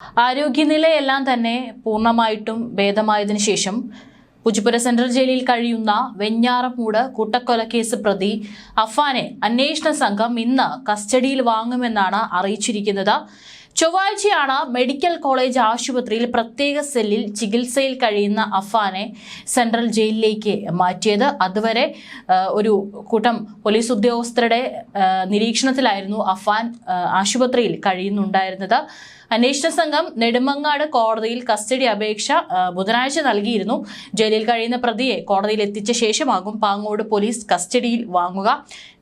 ആരോഗ്യനിലയെല്ലാം തന്നെ പൂർണ്ണമായിട്ടും ഭേദമായതിനു ശേഷം പൂജപ്പുര സെൻട്രൽ ജയിലിൽ കഴിയുന്ന വെഞ്ഞാറമൂട് കൂട്ടക്കൊലക്കേസ് പ്രതി അഫാനെ അന്വേഷണ സംഘം ഇന്ന് കസ്റ്റഡിയിൽ വാങ്ങുമെന്നാണ് അറിയിച്ചിരിക്കുന്നത്. ചൊവ്വാഴ്ചയാണ് മെഡിക്കൽ കോളേജ് ആശുപത്രിയിൽ പ്രത്യേക സെല്ലിൽ ചികിത്സയിൽ കഴിയുന്ന അഫാനെ സെൻട്രൽ ജയിലിലേക്ക് മാറ്റിയത്. അതുവരെ ഒരു കൂട്ടം പോലീസ് ഉദ്യോഗസ്ഥരുടെ നിരീക്ഷണത്തിലായിരുന്നു അഫാൻ ആശുപത്രിയിൽ കഴിയുന്നുണ്ടായിരുന്നത്. അന്വേഷണ സംഘം നെടുമങ്ങാട് കോടതിയിൽ കസ്റ്റഡി അപേക്ഷ ബുധനാഴ്ച നൽകിയിരുന്നു. ജയിലിൽ കഴിയുന്ന പ്രതിയെ കോടതിയിൽ എത്തിച്ച ശേഷമാകും പാങ്ങോട് പോലീസ് കസ്റ്റഡിയിൽ വാങ്ങുക.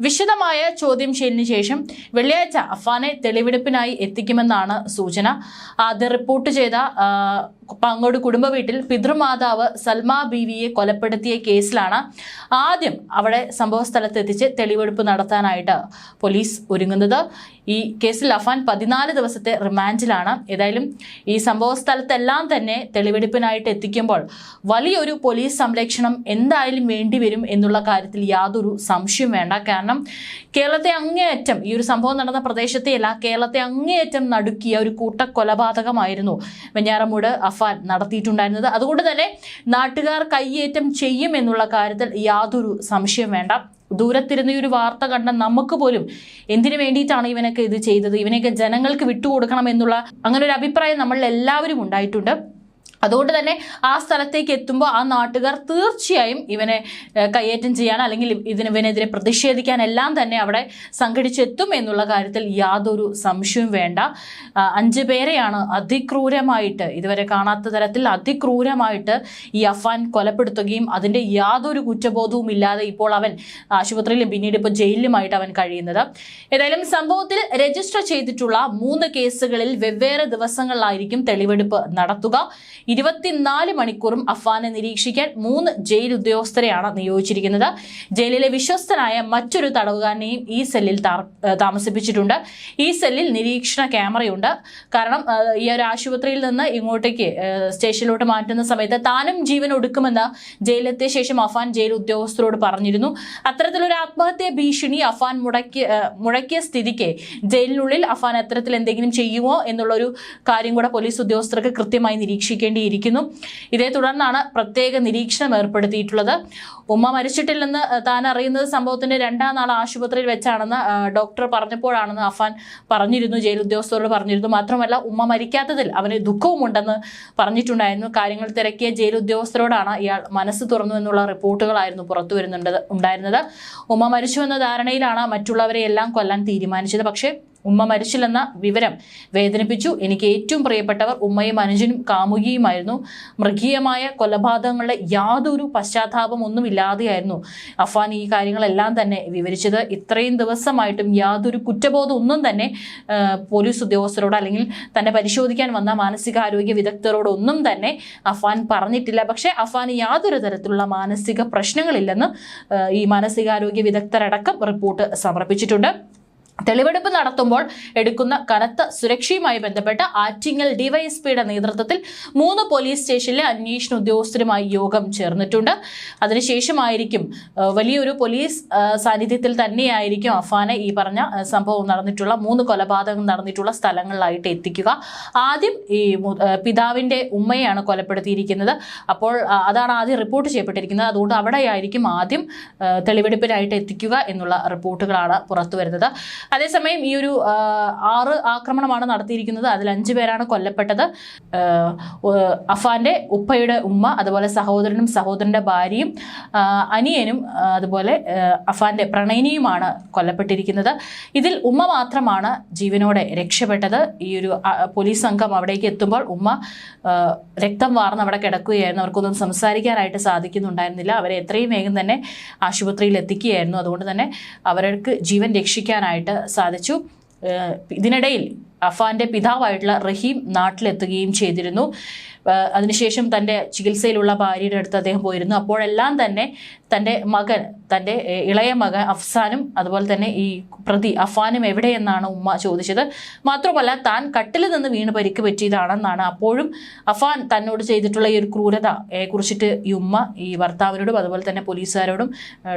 വിശദമായ ചോദ്യം ചെയ്യലിന് ശേഷം വെള്ളിയാഴ്ച അഫാനെ തെളിവെടുപ്പിനായി എത്തിക്കുമെന്നാണ് സൂചന. ആദ്യം റിപ്പോർട്ട് ചെയ്ത പാങ്ങോട് കുടുംബ വീട്ടിൽ പിതൃമാതാവ് സൽമ ബീവിയെ കൊലപ്പെടുത്തിയ കേസിലാണ് ആദ്യം അവിടെ സംഭവ സ്ഥലത്ത് എത്തിച്ച് തെളിവെടുപ്പ് നടത്താനായിട്ട് പോലീസ് ഒരുങ്ങുന്നത്. ഈ കേസിൽ അഫാൻ 14 ദിവസത്തെ റിമാൻഡിലാണ്. ഏതായാലും ഈ സംഭവ സ്ഥലത്തെല്ലാം തന്നെ തെളിവെടുപ്പിനായിട്ട് എത്തിക്കുമ്പോൾ വലിയൊരു പോലീസ് സംരക്ഷണം എന്തായാലും വേണ്ടിവരും എന്നുള്ള കാര്യത്തിൽ യാതൊരു സംശയവും വേണ്ട. കാരണം കേരളത്തെ അങ്ങേയറ്റം, ഈ ഒരു സംഭവം നടന്ന പ്രദേശത്തെയല്ല, കേരളത്തെ അങ്ങേയറ്റം നടുക്കിയ ഒരു കൂട്ടക്കൊലപാതകമായിരുന്നു വെഞ്ഞാറമൂട് അഫാൻ നടത്തിയിട്ടുണ്ടായിരുന്നത്. അതുകൊണ്ട് തന്നെ നാട്ടുകാർ കയ്യേറ്റം ചെയ്യും എന്നുള്ള കാര്യത്തിൽ യാതൊരു സംശയം വേണ്ട. ദൂരത്തിരുന്ന ഒരു വാർത്ത കണ്ട നമുക്ക് പോലും എന്തിനു വേണ്ടിയിട്ടാണ് ഇവനൊക്കെ ഇത് ചെയ്തത്, ഇവനെയൊക്കെ ജനങ്ങൾക്ക് വിട്ടുകൊടുക്കണം എന്നുള്ള അങ്ങനെ ഒരു അഭിപ്രായം നമ്മളിൽ എല്ലാവരും ഉണ്ടായിട്ടുണ്ട്. അതുകൊണ്ട് തന്നെ ആ സ്ഥലത്തേക്ക് എത്തുമ്പോൾ ആ നാട്ടുകാർ തീർച്ചയായും ഇവനെ കയ്യേറ്റം ചെയ്യാൻ അല്ലെങ്കിൽ ഇവനെതിരെ പ്രതിഷേധിക്കാൻ എല്ലാം തന്നെ അവിടെ സംഘടിച്ചെത്തും എന്നുള്ള കാര്യത്തിൽ യാതൊരു സംശയവും വേണ്ട. 5 പേരെയാണ് അതിക്രൂരമായിട്ട്, ഇതുവരെ കാണാത്ത തരത്തിൽ അതിക്രൂരമായിട്ട് ഈ അഫാൻ കൊലപ്പെടുത്തുകയും അതിൻ്റെ യാതൊരു കുറ്റബോധവും ഇല്ലാതെ ഇപ്പോൾ അവൻ ആശുപത്രിയിലും പിന്നീട് ഇപ്പോൾ ജയിലിലുമായിട്ട് അവൻ കഴിയുന്നത്. ഏതായാലും സംഭവത്തിൽ രജിസ്റ്റർ ചെയ്തിട്ടുള്ള 3 കേസുകളിൽ വെവ്വേറെ ദിവസങ്ങളിലായിരിക്കും തെളിവെടുപ്പ് നടത്തുക. 24 മണിക്കൂറും അഫാനെ നിരീക്ഷിക്കാൻ 3 ജയിൽ ഉദ്യോഗസ്ഥരെയാണ് നിയോഗിച്ചിരിക്കുന്നത്. ജയിലിലെ വിശ്വസ്തനായ മറ്റൊരു തടവുകാരനെയും ഈ സെല്ലിൽ താമസിപ്പിച്ചിട്ടുണ്ട്. ഈ സെല്ലിൽ നിരീക്ഷണ ക്യാമറയുണ്ട്. കാരണം ഈ ഒരു ആശുപത്രിയിൽ നിന്ന് ഇങ്ങോട്ടേക്ക് സ്റ്റേഷനിലോട്ട് മാറ്റുന്ന സമയത്ത് താനും ജീവൻ ഒടുക്കുമെന്ന് ജയിലെത്തിയ ശേഷം അഫാൻ ജയിൽ ഉദ്യോഗസ്ഥരോട് പറഞ്ഞിരുന്നു. അത്തരത്തിലൊരു ആത്മഹത്യാ ഭീഷണി അഫാൻ മുഴക്കിയ സ്ഥിതിക്ക് ജയിലിനുള്ളിൽ അഫാൻ അത്തരത്തിൽ എന്തെങ്കിലും ചെയ്യുമോ എന്നുള്ളൊരു കാര്യം കൂടെ പോലീസ് ഉദ്യോഗസ്ഥർക്ക് കൃത്യമായി നിരീക്ഷിക്കേണ്ടിയിരിക്കുന്നു. ഇതേ തുടർന്നാണ് പ്രത്യേക നിരീക്ഷണം ഏർപ്പെടുത്തിയിട്ടുള്ളത്. ഉമ്മ മരിച്ചിട്ടില്ലെന്ന് താൻ അറിയുന്നത് സംഭവത്തിന്റെ 2ാം നാൾ ആശുപത്രിയിൽ വെച്ചാണെന്ന് ഡോക്ടർ പറഞ്ഞപ്പോഴാണെന്ന് അഫാൻ പറഞ്ഞിരുന്നു, ജയിൽ ഉദ്യോഗസ്ഥരോട് പറഞ്ഞിരുന്നു. മാത്രമല്ല ഉമ്മ മരിക്കാത്തതിൽ അവന് ദുഃഖവുമുണ്ടെന്ന് പറഞ്ഞിട്ടുണ്ടായിരുന്നു. കാര്യങ്ങൾ തിരക്കിയ ജയിൽ ഉദ്യോഗസ്ഥരോടാണ് ഇയാൾ മനസ്സ് തുറന്നു എന്നുള്ള റിപ്പോർട്ടുകളായിരുന്നു പുറത്തു ഉണ്ടായിരുന്നത്. ഉമ്മ മരിച്ചുവെന്ന ധാരണയിലാണ് മറ്റുള്ളവരെ എല്ലാം കൊല്ലാൻ തീരുമാനിച്ചത്. പക്ഷേ ഉമ്മ മരിച്ചില്ലെന്ന വിവരം വേദനിപ്പിച്ചു. എനിക്ക് ഏറ്റവും പ്രിയപ്പെട്ടവർ ഉമ്മയും അനുജനും കാമുകിയുമായിരുന്നു. മൃഗീയമായ കൊലപാതകങ്ങളുടെ യാതൊരു പശ്ചാത്താപം ഒന്നുമില്ലാതെയായിരുന്നു അഫാൻ ഈ കാര്യങ്ങളെല്ലാം തന്നെ വിവരിച്ചത്. ഇത്രയും ദിവസമായിട്ടും യാതൊരു കുറ്റബോധം ഒന്നും തന്നെ പോലീസ് ഉദ്യോഗസ്ഥരോട് അല്ലെങ്കിൽ തന്നെ പരിശോധിക്കാൻ വന്ന മാനസികാരോഗ്യ വിദഗ്ധരോടൊന്നും തന്നെ അഫാൻ പറഞ്ഞിട്ടില്ല. പക്ഷേ അഫാൻ യാതൊരു തരത്തിലുള്ള മാനസിക പ്രശ്നങ്ങളില്ലെന്ന് ഈ മാനസികാരോഗ്യ വിദഗ്ധരടക്കം റിപ്പോർട്ട് സമർപ്പിച്ചിട്ടുണ്ട്. തെളിവെടുപ്പ് നടത്തുമ്പോൾ എടുക്കുന്ന കനത്ത സുരക്ഷയുമായി ബന്ധപ്പെട്ട് ആറ്റിങ്ങൽ ഡിവൈഎസ്പിയുടെ നേതൃത്വത്തിൽ 3 പോലീസ് സ്റ്റേഷനിലെ അന്വേഷണ ഉദ്യോഗസ്ഥരുമായി യോഗം ചേർന്നിട്ടുണ്ട്. അതിനുശേഷമായിരിക്കും വലിയൊരു പോലീസ് സാന്നിധ്യത്തിൽ തന്നെയായിരിക്കും അഫാനെ ഈ പറഞ്ഞ സംഭവം നടന്നിട്ടുള്ള 3 കൊലപാതകം നടന്നിട്ടുള്ള സ്ഥലങ്ങളിലായിട്ട് എത്തിക്കുക. ആദ്യം ഈ പിതാവിൻ്റെ ഉമ്മയെയാണ് കൊലപ്പെടുത്തിയിരിക്കുന്നത്. അപ്പോൾ അതാണ് ആദ്യം റിപ്പോർട്ട് ചെയ്യപ്പെട്ടിരിക്കുന്നത്. അതുകൊണ്ട് അവിടെയായിരിക്കും ആദ്യം തെളിവെടുപ്പിനായിട്ട് എത്തിക്കുക എന്നുള്ള റിപ്പോർട്ടുകളാണ് പുറത്തു വരുന്നത്. അതേസമയം ഈ ഒരു 6 ആക്രമണമാണ് നടത്തിയിരിക്കുന്നത്. അതിൽ 5 പേരാണ് കൊല്ലപ്പെട്ടത്. അഫാന്റെ ഉപ്പയുടെ ഉമ്മ, അതുപോലെ സഹോദരനും സഹോദരന്റെ ഭാര്യയും അനിയനും അതുപോലെ അഫാന്റെ പ്രണയിനിയുമാണ് കൊല്ലപ്പെട്ടിരിക്കുന്നത്. ഇതിൽ ഉമ്മ മാത്രമാണ് ജീവനോടെ രക്ഷപ്പെട്ടത്. ഈ ഒരു പോലീസ് സംഘം അവിടേക്ക് എത്തുമ്പോൾ ഉമ്മ രക്തം വാർന്ന് അവിടെ കിടക്കുകയായിരുന്നു. അവർക്കൊന്നും സംസാരിക്കാനായിട്ട് സാധിക്കുന്നുണ്ടായിരുന്നില്ല. അവരെ എത്രയും വേഗം തന്നെ ആശുപത്രിയിൽ എത്തിക്കുകയായിരുന്നു. അതുകൊണ്ട് തന്നെ അവർക്ക് ജീവൻ രക്ഷിക്കാനായിട്ട് സാധിച്ചു. ഇതിനിടയിൽ അഫാന്റെ പിതാവായിട്ടുള്ള റഹീം നാട്ടിലെത്തുകയും ചെയ്തിരുന്നു. അതിനുശേഷം തൻ്റെ ചികിത്സയിലുള്ള ഭാര്യയുടെ അടുത്ത് അദ്ദേഹം പോയിരുന്നു. അപ്പോഴെല്ലാം തന്നെ തൻ്റെ മകൻ, തൻ്റെ ഇളയ മകൻ അഫ്സാനും അതുപോലെ തന്നെ ഈ പ്രതി അഫാനും എവിടെയെന്നാണ് ഉമ്മ ചോദിച്ചത്. മാത്രമല്ല താൻ കട്ടിൽ നിന്ന് വീണ് പരിക്ക് പറ്റിയതാണെന്നാണ്. അപ്പോഴും അഫാൻ തന്നോട് ചെയ്തിട്ടുള്ള ഈ ഒരു ക്രൂരതയെ കുറിച്ചിട്ട് ഈ ഉമ്മ ഈ ഭർത്താവിനോടും അതുപോലെ തന്നെ പോലീസുകാരോടും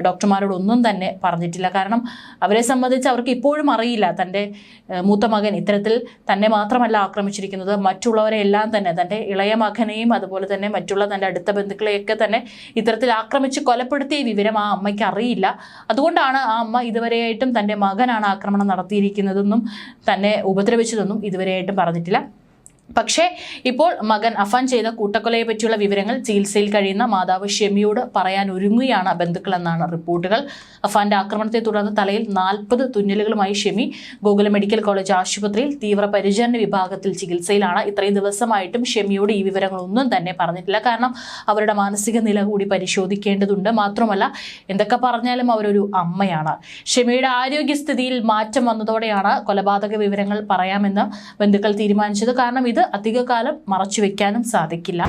ഡോക്ടർമാരോടും ഒന്നും തന്നെ പറഞ്ഞിട്ടില്ല. കാരണം അവരെ സംബന്ധിച്ച് അവർക്ക് ഇപ്പോഴും അറിയില്ല തൻ്റെ മൂത്ത മകൻ ഇത്തരത്തിൽ തന്നെ മാത്രമല്ല ആക്രമിച്ചിരിക്കുന്നത്, മറ്റുള്ളവരെ എല്ലാം തന്നെ, തൻ്റെ ഇളയ മകനെയും അതുപോലെ തന്നെ മറ്റുള്ള തൻ്റെ അടുത്ത ബന്ധുക്കളെയൊക്കെ തന്നെ ഇത്തരത്തിൽ ആക്രമിച്ച് കൊലപ്പെടുത്തിയ വിവരം ആ അമ്മയ്ക്ക് അറിയില്ല. അതുകൊണ്ടാണ് ആ അമ്മ ഇതുവരെയായിട്ടും തൻ്റെ മകനാണ് ആക്രമണം നടത്തിയിരിക്കുന്നതെന്നും തന്നെ ഉപദ്രവിച്ചതെന്നും ഇതുവരെയായിട്ടും പറഞ്ഞിട്ടില്ല. പക്ഷേ ഇപ്പോൾ മകൻ അഫാൻ ചെയ്ത കൂട്ടക്കൊലയെ പറ്റിയുള്ള വിവരങ്ങൾ ചികിത്സയിൽ കഴിയുന്ന മാതാവ് ഷെമിയോട് പറയാൻ ഒരുങ്ങുകയാണ് ബന്ധുക്കളെന്നാണ് റിപ്പോർട്ടുകൾ. അഫാന്റെ ആക്രമണത്തെ തുടർന്ന് തലയിൽ 40 തുന്നലുകളുമായി ഷെമി ഗോകുലം മെഡിക്കൽ കോളേജ് ആശുപത്രിയിൽ തീവ്രപരിചരണ വിഭാഗത്തിൽ ചികിത്സയിലാണ്. ഇത്രയും ദിവസമായിട്ടും ഷെമിയോട് ഈ വിവരങ്ങളൊന്നും തന്നെ പറഞ്ഞിട്ടില്ല. കാരണം അവരുടെ മാനസിക നില കൂടി പരിശോധിക്കേണ്ടതുണ്ട്. മാത്രമല്ല എന്തൊക്കെ പറഞ്ഞാലും അവരൊരു അമ്മയാണ്. ഷെമിയുടെ ആരോഗ്യസ്ഥിതിയിൽ മാറ്റം വന്നതോടെയാണ് കൊലപാതക വിവരങ്ങൾ പറയാമെന്ന് ബന്ധുക്കൾ തീരുമാനിച്ചത്. കാരണം ഇത് അധികകാലം മറച്ചു വെക്കാനും സാധിക്കില്ല.